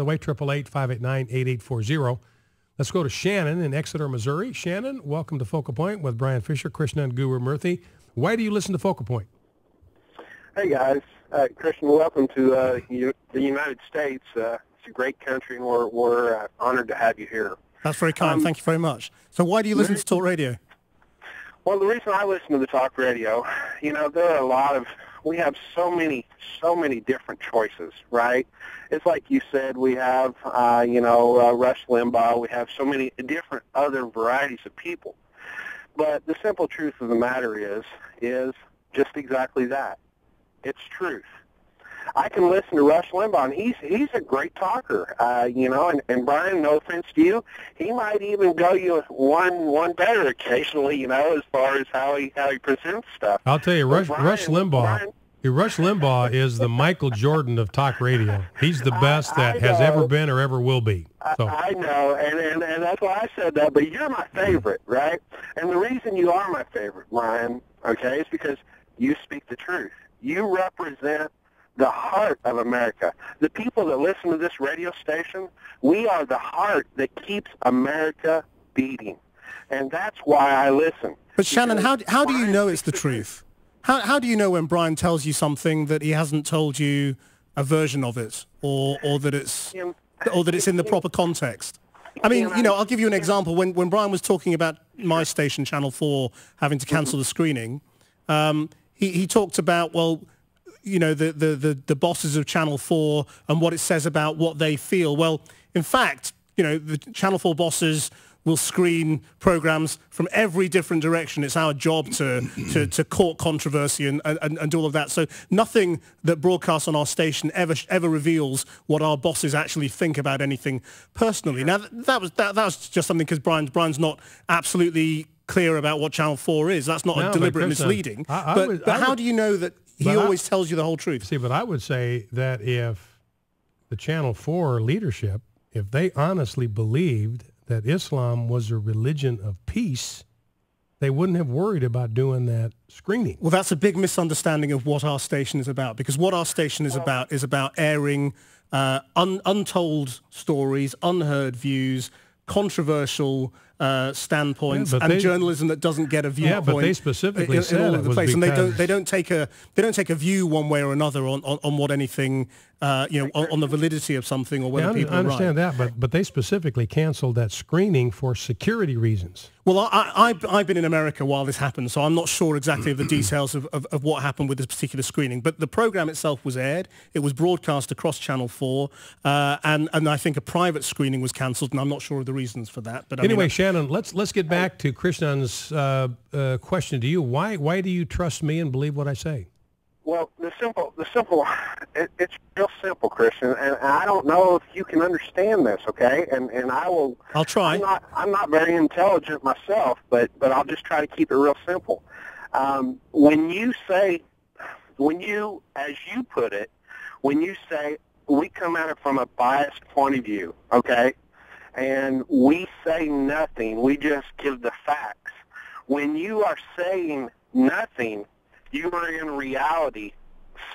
way, 888-589-8840. Let's go to Shannon in Exeter, Missouri. Shannon, welcome to Focal Point with Brian Fisher, Krishnan, and Guru-Murthy. Why do you listen to Focal Point? Hey, guys. Krishnan, welcome to the United States. It's a great country, and we're honored to have you here. That's very kind. Thank you very much. So why do you listen to talk radio? Well, the reason I listen to the talk radio, there are we have so many different choices, right? It's like you said, we have, Rush Limbaugh. We have so many different other varieties of people. But the simple truth of the matter is just exactly that. It's truth. I can listen to Rush Limbaugh, and he's a great talker, and Brian, no offense to you, he might even go you one better occasionally, as far as how he presents stuff. I'll tell you, Rush Limbaugh is the Michael Jordan of talk radio. He's the best that has ever been or ever will be. So. I know, and that's why I said that, but you're my favorite, right? And the reason you are my favorite, Brian, okay, is because you speak the truth. You represent the heart of America. The people that listen to this radio station, we are the heart that keeps America beating. And that's why I listen. But Shannon, how do you know it's the truth? How do you know when Brian tells you something that he hasn't told you a version of it, or that it's in the proper context? I mean, I'll give you an example. When Brian was talking about my station, Channel 4, having to cancel the screening, he talked about, the bosses of Channel 4 and what it says about what they feel. Well, in fact, the Channel 4 bosses will screen programs from every different direction. It's our job to court controversy and do all of that. So nothing that broadcasts on our station ever reveals what our bosses actually think about anything personally. Now, that was just something because Brian's not absolutely clear about what Channel 4 is. That's not a deliberate misleading. But how do you know that he always tells you the whole truth? See, but I would say that if the Channel 4 leadership, if they honestly believed that Islam was a religion of peace, they wouldn't have worried about doing that screening. Well, that's a big misunderstanding of what our station is about, because what our station is about airing untold stories, unheard views, controversial standpoints, and journalism that doesn't get a viewpoint. Yeah, but they specifically said all it over the was place, because... and they don't take a view one way or another on what anything on the validity of something or whether people are right. I understand that, but they specifically canceled that screening for security reasons. Well, I've been in America while this happened, so I'm not sure exactly of the details of what happened with this particular screening. But the program itself was aired. It was broadcast across Channel 4, and I think a private screening was cancelled, and I'm not sure of the reasons for that. But anyway, Shannon, let's get back to Krishnan's question to you. Why do you trust me and believe what I say? Well, it's real simple, Krishnan, and I don't know if you can understand this, okay? And I'll try. I'm not very intelligent myself, but I'll just try to keep it real simple. When you, as you put it, when you say we come at it from a biased point of view, okay, and we say nothing, we just give the facts. When you are saying nothing, you are in reality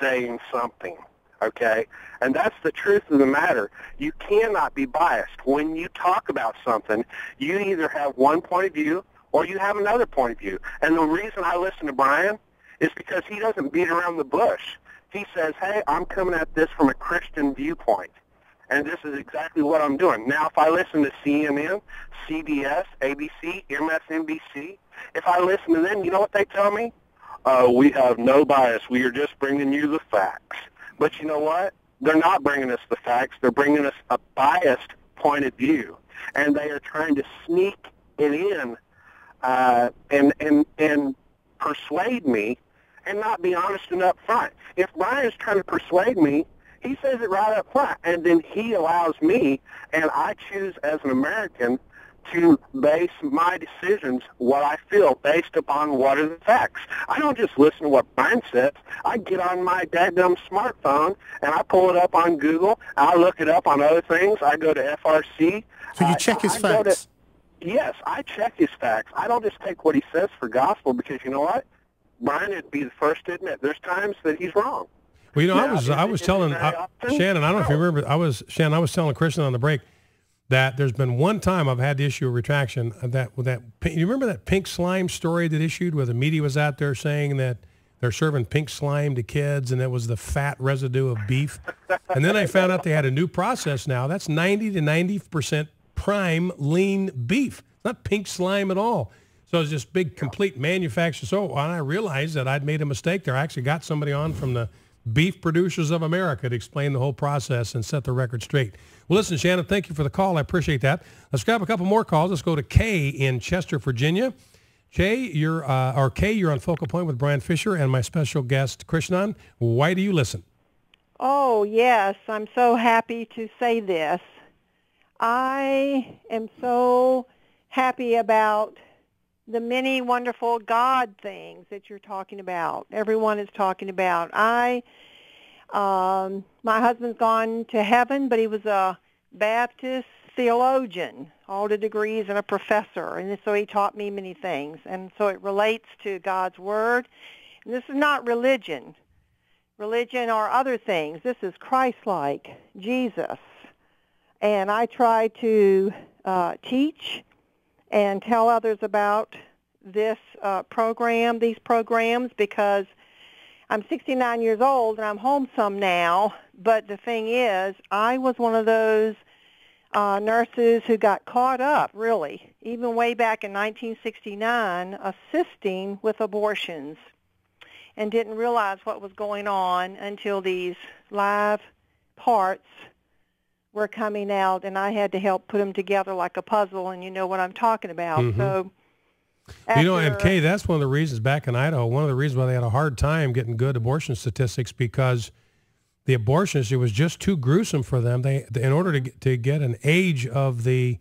saying something, okay? And that's the truth of the matter. You cannot be biased. When you talk about something, you either have one point of view or you have another point of view. And the reason I listen to Brian is because he doesn't beat around the bush. He says, hey, I'm coming at this from a Christian viewpoint, and this is exactly what I'm doing. Now, if I listen to CNN, CBS, ABC, MSNBC, if I listen to them, you know what they tell me? We have no bias. We are just bringing you the facts. But you know what? They're not bringing us the facts. They're bringing us a biased point of view, and they are trying to sneak it in and persuade me and not be honest and up front. If Brian's trying to persuade me, he says it right up front, and then he allows me, and I choose as an American to base my decisions, what I feel, based upon what are the facts. I don't just listen to what Brian says. I get on my dadgum smartphone, and I pull it up on Google. I look it up on other things. I go to FRC. So you check his facts? Yes, I check his facts. I don't just take what he says for gospel, because you know what? Brian would be the first to admit there's times that he's wrong. Well, Now, I was telling Shannon, I don't know if you remember, I was telling Krishnan on the break that there's been one time I've had to issue a retraction you remember that pink slime story that issued where the media was out there saying that they're serving pink slime to kids and it was the fat residue of beef. And then I found out they had a new process now. That's 90 to 90% prime lean beef. It's not pink slime at all. So it's just big, complete manufacture. So when I realized that I'd made a mistake there, I actually got somebody on from the Beef Producers of America to explain the whole process and set the record straight. Well, listen, Shannon, thank you for the call. I appreciate that. Let's grab a couple more calls. Let's go to Kay in Chester, Virginia. Kay, you're on Focal Point with Brian Fisher and my special guest, Krishnan. Why do you listen? Oh, yes. I'm so happy to say this. I am so happy about the many wonderful God things that you're talking about. Everyone is talking about. My husband's gone to heaven, but he was a Baptist theologian, all the degrees and a professor, and so he taught me many things. And so it relates to God's Word. And this is not religion. Religion are other things. This is Christ-like, Jesus. And I try to teach and tell others about this these programs, because I'm 69 years old and I'm home some now. But the thing is, I was one of those nurses who got caught up, really, even way back in 1969, assisting with abortions, and didn't realize what was going on until these live parts were coming out, and I had to help put them together like a puzzle, and you know what I'm talking about. Mm-hmm. So, and Kay, that's one of the reasons back in Idaho, one of the reasons why they had a hard time getting good abortion statistics, because the abortionists, it was just too gruesome for them. In order to get an age of the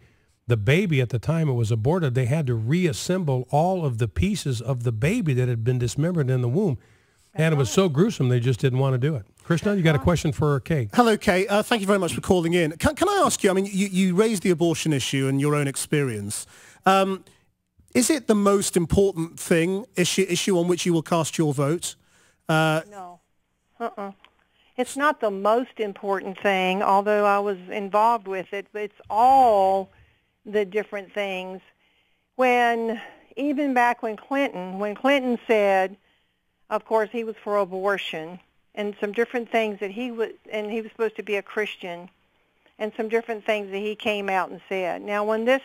baby at the time it was aborted, they had to reassemble all of the pieces of the baby that had been dismembered in the womb. And it was so gruesome, they just didn't want to do it. Krishnan, you got a question for Kay? Hello, Kay. Thank you very much for calling in. Can I ask you, I mean, you raised the abortion issue and your own experience. Is it the most important issue on which you will cast your vote? No. It's not the most important thing, although I was involved with it. But it's all the different things. Even back when Clinton said, of course, he was for abortion, and some different things that he was supposed to be a Christian, and some different things that he came out and said. Now, when this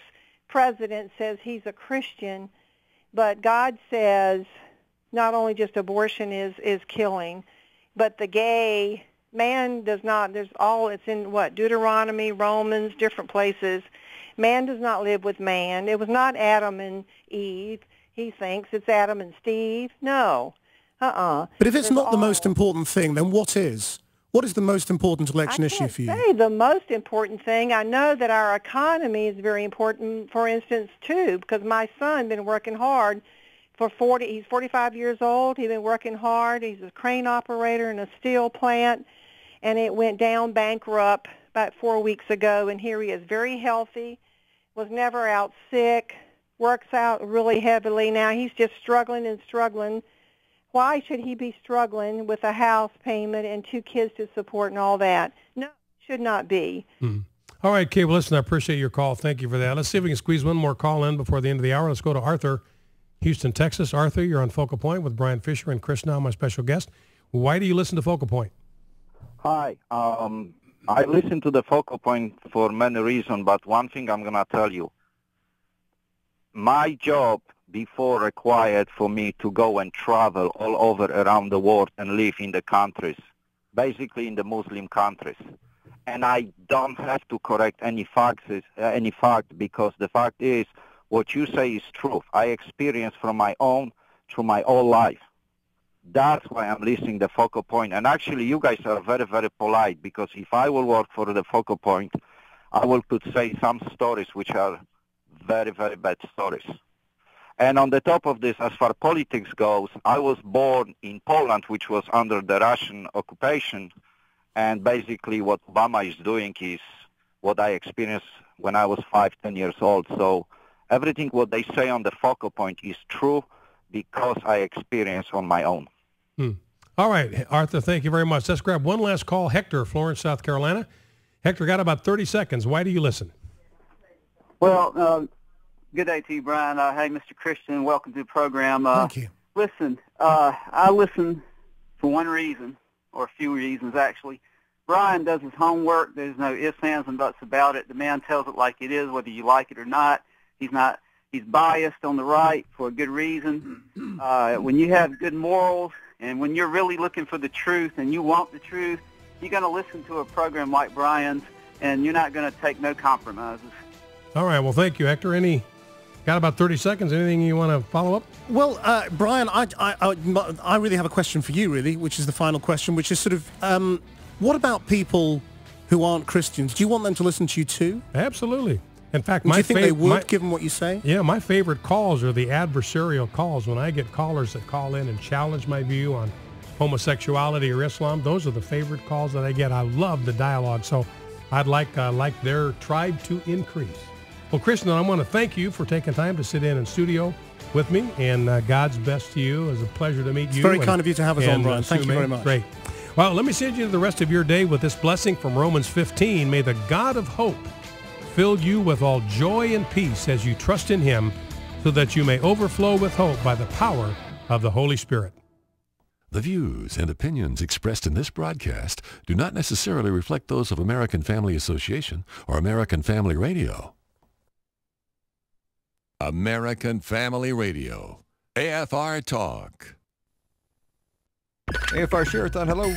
president says he's a Christian, but God says not only just abortion is killing, but the gay man does not, it's in Deuteronomy, Romans, different places. Man does not live with man. It was not Adam and Eve. He thinks it's Adam and Steve. No. But if it's not the most important thing, then what is? What is the most important election issue for you? I can't say the most important thing. I know that our economy is very important, for instance, too, because my son been working hard he's 45 years old. He's been working hard. He's a crane operator in a steel plant, and it went down bankrupt about 4 weeks ago, and here he is, very healthy, was never out sick, works out really heavily. Now he's just struggling and struggling. Why should he be struggling with a house payment and 2 kids to support and all that? No, should not be. All right, Kay, well, listen, I appreciate your call. Thank you for that. Let's see if we can squeeze one more call in before the end of the hour. Let's go to Arthur, Houston, Texas. Arthur, you're on Focal Point with Brian Fisher and Krishnan, my special guest. Why do you listen to Focal Point? Hi. I listen to the Focal Point for many reasons, but one thing I'm going to tell you. My job before required for me to go and travel all over around the world and live in the countries, basically in the Muslim countries. And I don't have to correct any fact, because the fact is what you say is truth. I experienced through my whole life. That's why I'm listening to the Focal Point. And actually, you guys are very, very polite, because if I will work for the Focal Point, I could say some stories which are very, very bad stories. And on the top of this, as far politics goes, I was born in Poland, which was under the Russian occupation. And basically what Obama is doing is what I experienced when I was 10 years old. So everything what they say on the Focal Point is true because I experienced on my own. All right, Arthur, thank you very much. Let's grab one last call. Hector, Florence, South Carolina. Hector, got about 30 seconds. Why do you listen? Well, good day to you, Brian. Hey, Mr. Christian, welcome to the program. Thank you. Listen, I listen for one reason, or a few reasons, actually. Brian does his homework. There's no ifs, ands, and buts about it. The man tells it like it is, whether you like it or not. He's biased on the right for a good reason. When you have good morals and when you're really looking for the truth and you want the truth, you're going to listen to a program like Brian's, and you're not going to take no compromises. All right, well, thank you, Hector. Got about 30 seconds. Anything you want to follow up? Well, Brian, I really have a question for you, really, which is the final question, which is sort of, what about people who aren't Christians? Do you want them to listen to you too? Absolutely. In fact, Do you think they would, given what you say? Yeah, my favorite calls are the adversarial calls. When I get callers that call in and challenge my view on homosexuality or Islam, those are the favorite calls that I get. I love the dialogue, so I'd like their tribe to increase. Well, Krishnan, I want to thank you for taking time to sit in studio with me, and God's best to you. It was a pleasure to meet you. It's very kind of you to have us on, Brian. Thank you very much. Great. Well, let me send you to the rest of your day with this blessing from Romans 15. May the God of hope fill you with all joy and peace as you trust in him, so that you may overflow with hope by the power of the Holy Spirit. The views and opinions expressed in this broadcast do not necessarily reflect those of American Family Association or American Family Radio. American Family Radio, AFR Talk. AFR Share-a-thon, hello.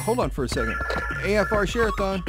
Hold on for a second. AFR Share-a-thon.